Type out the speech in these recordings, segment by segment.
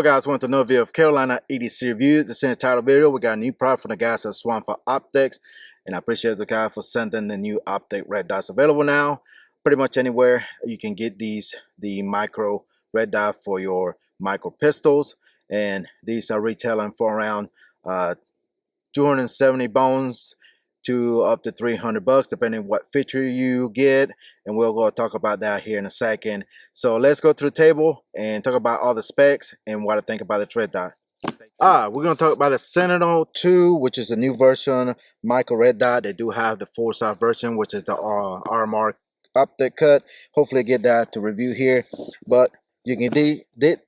guys, want to know if you have Carolina EDC review. This in the title video. We got a new product from the guys at Swampfox Optics, and I appreciate the guy for sending the new optic red dots available now. Pretty much anywhere you can get the micro red dot for your micro pistols, and these are retailing for around 270 bones to up to 300 bucks depending what feature you get, and we'll go talk about that here in a second. So let's go to the table and talk about all the specs and what I think about the red dot. We're going to talk about the Sentinel II, which is a new version micro red dot. They do have the full size version, which is the RMR optic cut. Hopefully get that to review here, but you can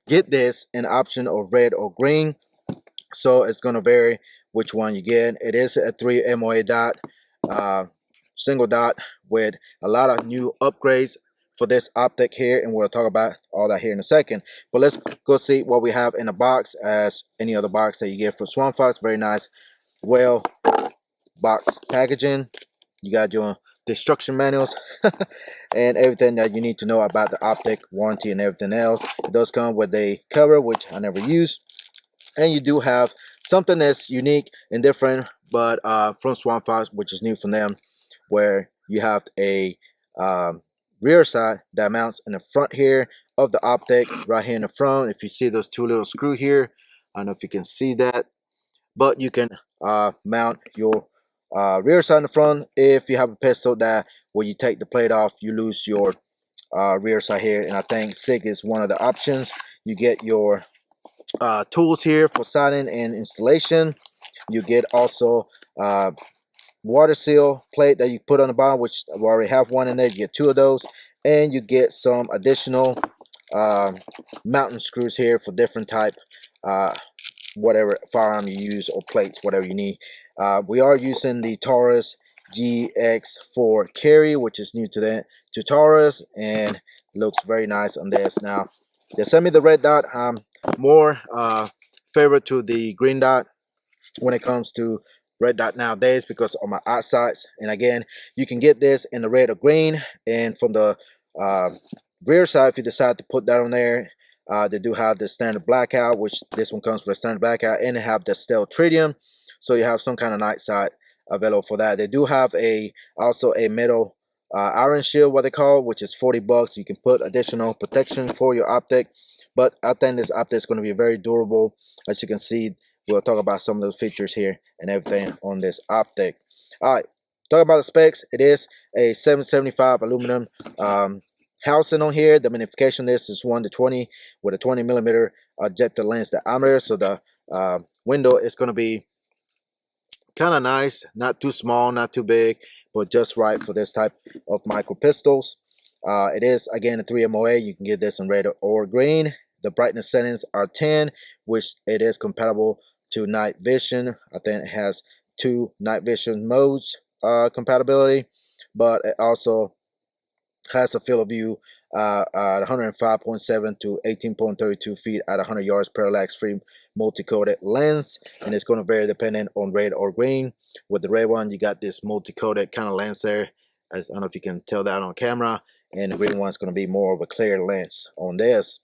get this in option of red or green, so it's going to vary which one you get. It is a 3 MOA dot, single dot, with a lot of new upgrades for this optic here, and we'll talk about all that here in a second. But let's go see what we have in the box, as any other box that you get from Swampfox. Very nice, well box packaging. You got your instruction manuals and everything that you need to know about the optic, warranty, and everything else. It does come with a cover, which I never use, and you do have something that's unique and different, but from Swampfox, which is new from them, where you have a rear side that mounts in the front here of the optic, right here in the front. If you see those two little screw here, I don't know if you can see that, but you can mount your rear side in the front. If you have a pistol that when you take the plate off, you lose your rear side here, and I think SIG is one of the options. You get your tools here for soldering and installation. You get also water seal plate that you put on the bottom, which I already have one in there. You get 2 of those, and you get some additional mounting screws here for different type whatever firearm you use, or plates, whatever you need. We are using the Taurus GX4 carry, which is new to Taurus, and looks very nice on this. Now they sent me the red dot. I'm more favorite to the green dot when it comes to red dot nowadays because of my eyesight. And again, you can get this in the red or green, and from the rear side, if you decide to put that on there, they do have the standard blackout, which this one comes with a standard blackout, and they have the stealth tritium, so you have some kind of night sight available for that. They do have also a metal iron shield, what they call, which is 40 bucks. You can put additional protection for your optic, but I think this optic is going to be very durable. As you can see, we'll talk about some of those features here and everything on this optic. All right, talk about the specs. It is a 775 aluminum housing on here. The magnification this is 1:20 with a 20mm objective lens diameter, so the window is going to be kind of nice, not too small, not too big, but just right for this type of micro pistols. It is again a 3 MOA. You can get this in red or green. The brightness settings are 10, which it is compatible to night vision. I think it has 2 night vision modes compatibility, but it also has a field of view at 105.7 to 18.32 feet at 100 yards parallax free multi-coated lens, and it's going to vary depending on red or green. With the red one, you got this multi-coated kind of lens there, I don't know if you can tell that on camera, and the green one is going to be more of a clear lens on this.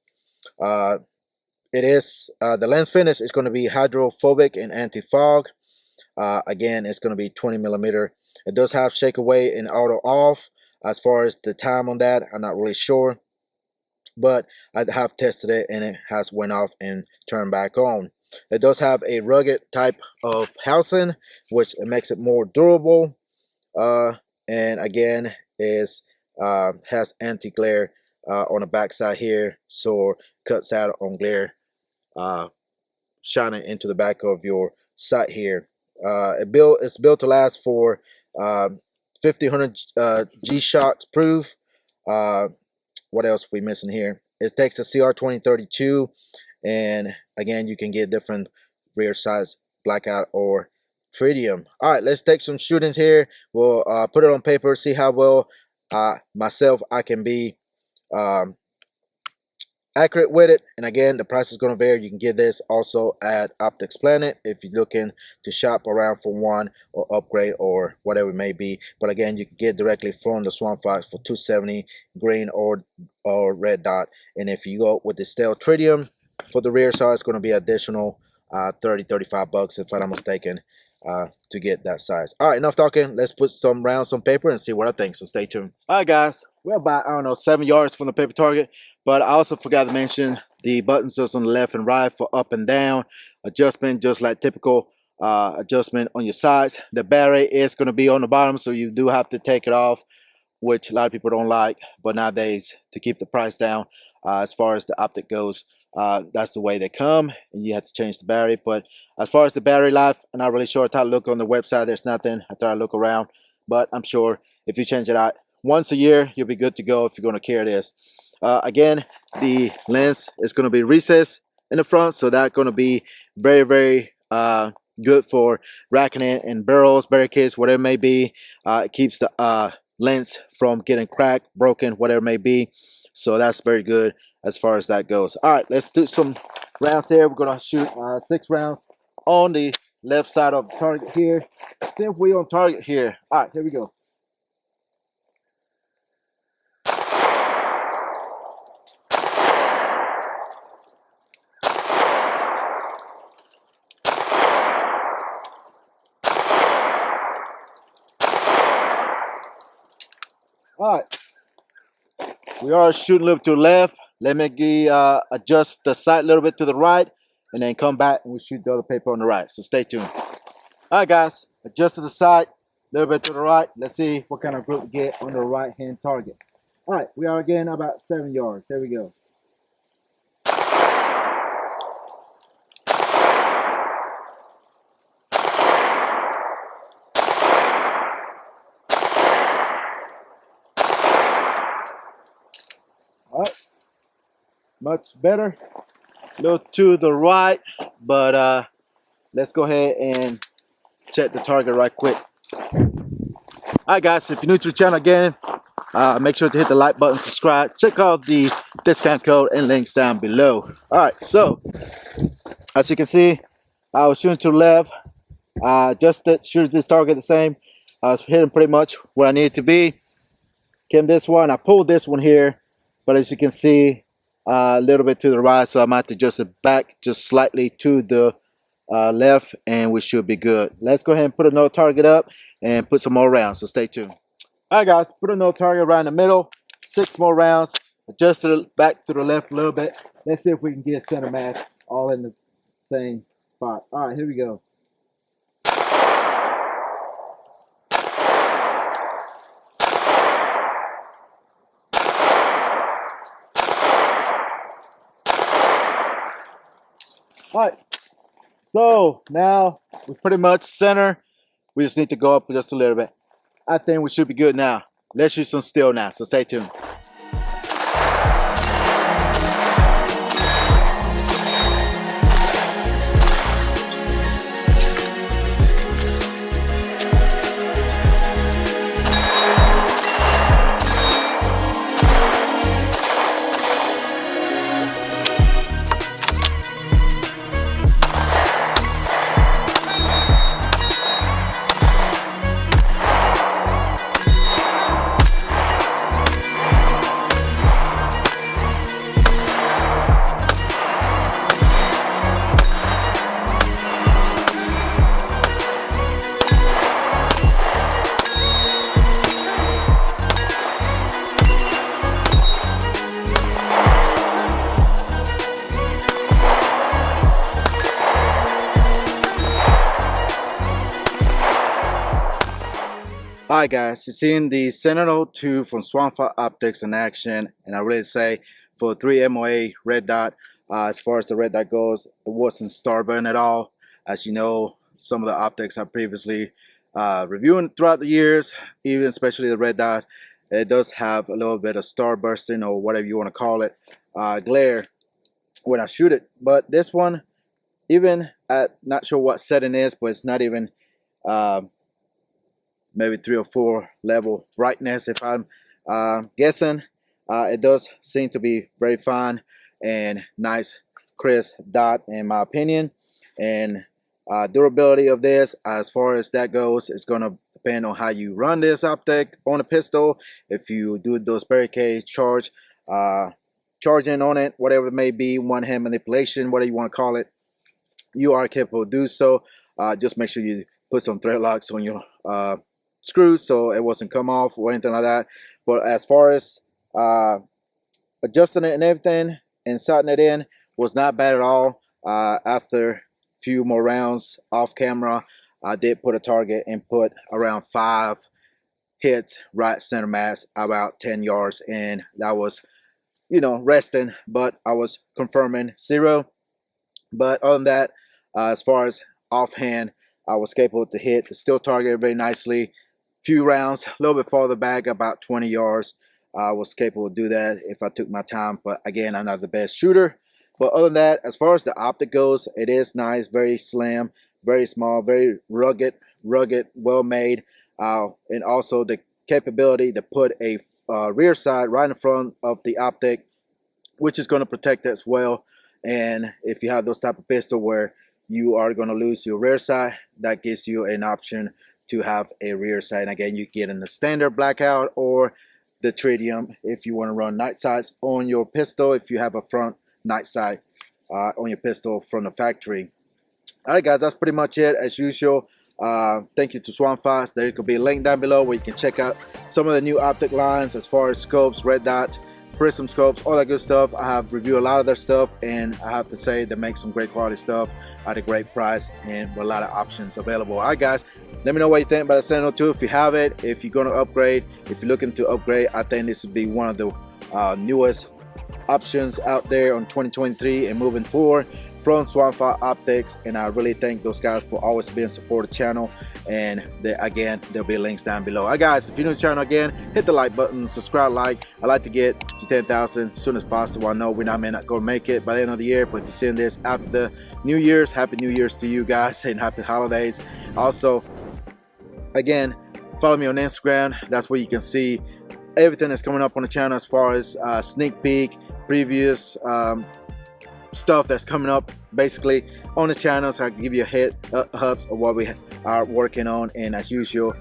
It is the lens finish is going to be hydrophobic and anti-fog. Again, it's going to be 20mm. It does have shake away and auto off. As far as the time on that, I'm not really sure, but I have tested it and it has went off and turned back on. It does have a rugged type of housing, which makes it more durable, and again is has anti-glare on the back side here, so cuts out on glare shining into the back of your sight here. It's built to last for 1500 Shockproof. What else we missing here? It takes a CR2032, and again, you can get different rear sides blackout or tritium. All right, let's take some shootings here. We'll put it on paper, see how well I can be accurate with it. And again, the price is going to vary. You can get this also at Optics Planet if you're looking to shop around for one or upgrade or whatever it may be. But again, you can get directly from the Swampfox for $270 green or red dot. And if you go with the stealth tritium, for the rear side, it's going to be additional 30-35 bucks if I'm not mistaken, to get that size. All right, enough talking. Let's put some rounds on paper and see what I think. So stay tuned. All right, guys, we're about, I don't know, 7 yards from the paper target, but I also forgot to mention the buttons just on the left and right for up and down adjustment, just like typical adjustment on your sides. The battery is going to be on the bottom, so you do have to take it off, which a lot of people don't like, but nowadays, to keep the price down, as far as the optic goes, that's the way they come, and you have to change the battery. But as far as the battery life, I'm not really sure. I thought I look on the website, there's nothing. I thought I look around, but I'm sure if you change it out once a year, you'll be good to go if you're going to carry this. Again, the lens is going to be recessed in the front, so that's going to be very, very good for racking it in barrels, barricades, whatever it may be. It keeps the lens from getting cracked, broken, whatever it may be. So that's very good as far as that goes. All right, let's do some rounds here. We're gonna shoot 6 rounds on the left side of the target here. See if we're on target here. All right, here we go. All right, we are shooting a little to the left. Let me adjust the sight a little bit to the right, and then come back and we shoot the other paper on the right. So stay tuned. All right, guys, adjust to the side, a little bit to the right. Let's see what kind of grip we get on the right-hand target. All right, we are again about 7 yards. There we go. All right, much better. A little to the right, but let's go ahead and check the target right quick. Alright, guys, if you're new to the channel again, make sure to hit the like button, subscribe, check out the discount code and links down below. Alright, so as you can see, I was shooting to the left, just to shoot this target the same. I was hitting pretty much where I needed to be. Came this one, I pulled this one here, but as you can see, a little bit to the right, so I might have to adjust it back just slightly to the left, and we should be good. Let's go ahead and put another target up and put some more rounds, so stay tuned. Alright, guys, put another target right in the middle, 6 more rounds, adjust it back to the left a little bit. Let's see if we can get center mass all in the same spot. Alright, here we go. Alright, so now we're pretty much center. We just need to go up just a little bit. I think we should be good now. Let's shoot some steel now, so stay tuned. Alright, guys, you're seeing the Sentinel II from Swampfox Optics in action, and I really say for 3 MOA red dot, as far as the red dot goes, it wasn't starburn at all. As you know, some of the optics I previously reviewing throughout the years, even especially the red dot, it does have a little bit of starbursting or whatever you want to call it, glare when I shoot it. But this one, even at not sure what setting is, but it's not even maybe 3 or 4 level brightness if I'm guessing. It does seem to be very fine and nice crisp dot in my opinion. And durability of this, as far as that goes, it's going to depend on how you run this optic on a pistol. If you do those barricade charge charging on it, whatever it may be, one-hand manipulation, whatever you want to call it, you are capable of doing so. Just make sure you put some thread locks on your screws so it wasn't come off or anything like that. But as far as adjusting it and everything and setting it in, was not bad at all. After a few more rounds off camera, I did put a target and put around 5 hits right center mass, about 10 yards, and that was, you know, resting, but I was confirming 0. But other than that, as far as offhand, I was capable to hit the steel target very nicely. Few rounds, a little bit farther back, about 20 yards. I was capable to do that if I took my time, but again, I'm not the best shooter. But other than that, as far as the optic goes, it is nice, very slim, very small, very rugged, well made, and also the capability to put a rear side right in front of the optic, which is going to protect it as well. And if you have those type of pistol where you are going to lose your rear side, that gives you an option to have a rear sight. And again, you get in the standard blackout or the tritium if you want to run night sights on your pistol, if you have a front night sight on your pistol from the factory. All right, guys, that's pretty much it as usual. Thank you to Swampfox. There could be a link down below where you can check out some of the new optic lines as far as scopes, red dot, prism scopes, all that good stuff. I have reviewed a lot of their stuff, and I have to say they make some great quality stuff at a great price and with a lot of options available. All right, guys, let me know what you think about the Sentinel II. If you have it, if you're going to upgrade, if you're looking to upgrade, I think this would be one of the newest options out there on 2023 and moving forward from Swampfox Optics. And I really thank those guys for always being support the channel. And again, there'll be links down below. All right, guys, if you're new to the channel, again, hit the like button, subscribe, like. I like to get to 10,000 as soon as possible. I know may not going to make it by the end of the year, but if you're seeing this after the New Year's, happy New Year's to you guys and happy holidays. Also, again, follow me on Instagram. That's where you can see everything that's coming up on the channel as far as sneak peek, previous stuff that's coming up basically on the channel, so I can give you a head ups of what we are working on. And as usual,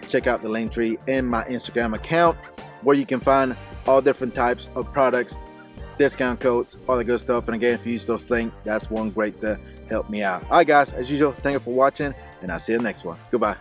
check out the link tree in my Instagram account where you can find all different types of products, discount codes, all the good stuff. And again, if you use those links, that's one great to help me out. All right, guys, as usual, thank you for watching, and I'll see you in the next one. Goodbye.